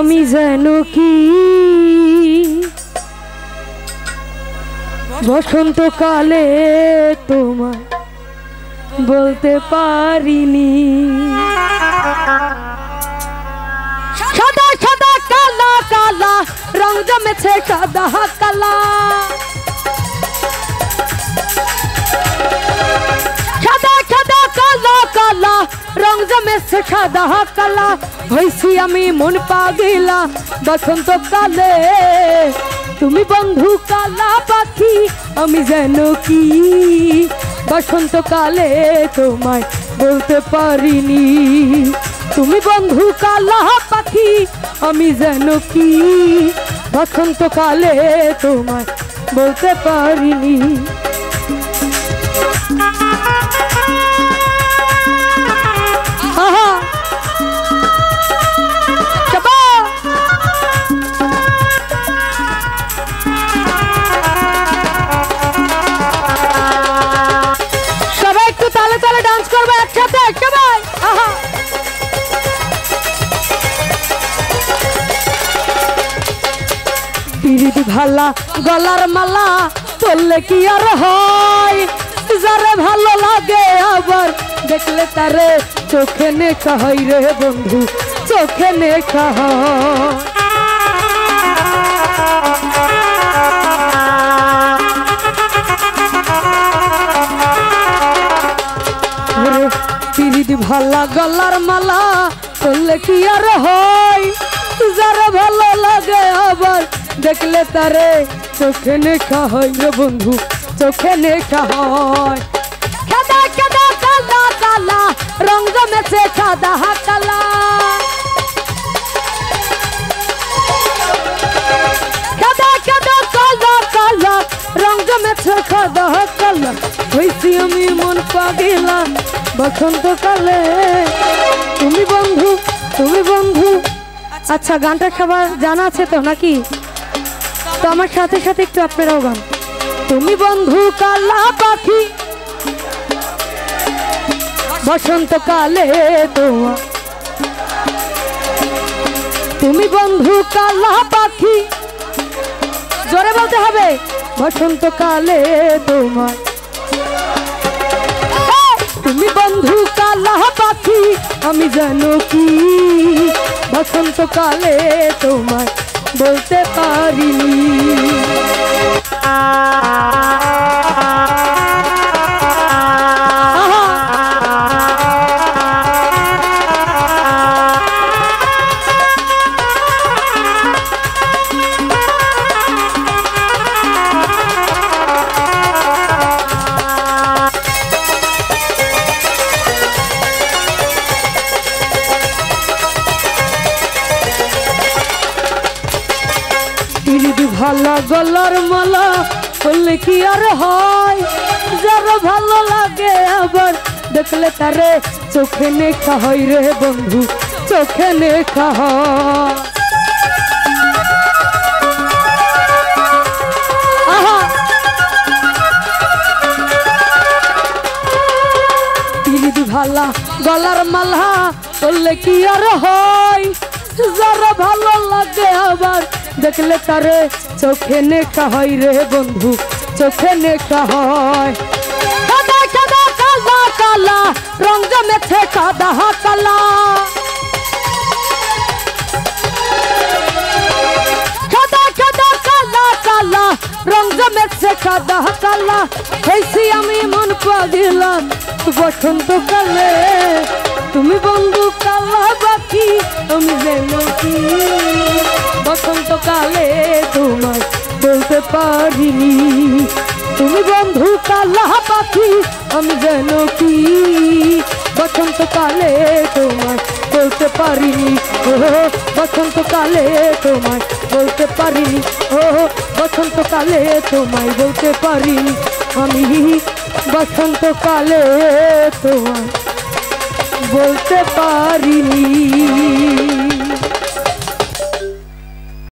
আমি যেন কি বসন্তকালে তোমায় বলতে পারিনি। সাদা সাদা কালা কালা রং জমেছে সাদা কালা, সাদা সাদা কালা কালা রং জমেছে সাদা কালা। হইছি আমি মন পাগিলা বসন্তকালে, তুমি বন্ধু কালা পাখি আমি যেন কি বসন্তকালে তোমায় বলতে পারিনি। তুমি বন্ধু কালা পাখি আমি যেন কি বসন্তকালে তোমায় বলতে পারিনি। পিরিতি ভালা গলার মালা পরলে কি আর হয়, যারে ভালো লাগে আবার দেখলে তারে চোখে নেখা হয় রে বন্ধু, চোখে নেখা হয়। পিরিতি ভালা গলার মালা পরলে কি আর হয়, যারে ভালো লাগে আবার দেখলে তারে চোখে নেখা হয় রে বন্ধু, চোখে নেখা হয়। সাদা সাদা কালা কালা রং জমেছে সাদা কালা, সাদা সাদা কালা কালা রং জমেছে সাদা কালা। হইছি আমি মন পাগিলা বসন্তকালে, তুমি বন্ধু তুমি বন্ধু। আচ্ছা গানটা সবার জানা আছে তো নাকি? তো আমার সাথে সাথে একটু আপনারাও গান। তুমি বন্ধু কালা পাখি বসন্তকালে তোমার, তুমি বন্ধু কালা পাখি, জোরে বলতে হবে বসন্তকালে তোমার। তুমি বন্ধু কালা পাখি আমি জানো কি বসন্তকালে তোমায় বলতে পারিনি। ভালা গলার মালা বললে কি আর হয়, যারা ভালো লাগে আবার দেখলে তারে চোখে নেখা হয় রে বন্ধু, চোখে নেখা হয়। পিরিতি ভালা গলার মালা বললে কি আর হয়, যারা ভালো লাগে আবার দেখলে তারে চোখে নেখা হয় রে বন্ধু, চোখে নেখা হয়। সাদা সাদা কালা কালা রং জমেছে সাদা কালা, সাদা সাদা কালা কালা রং জমেছে সাদা কালা। হইছি আমি মন পাগিলা বসন্তকালে, তুমি বন্ধু কালা পাখি আমি যেন কি বসন্তকালে তোমায় বলতে পারিনি। তুমি বন্ধু কালা পাখি আমি যেন কি বসন্তকালে তোমায় বলতে পারিনি। ও বসন্তকালে তোমায় বলতে পারিনি, ও বসন্তকালে তোমায় বলতে পারিনি। আমি বসন্তকালে তোমায় বলতে পারিনি।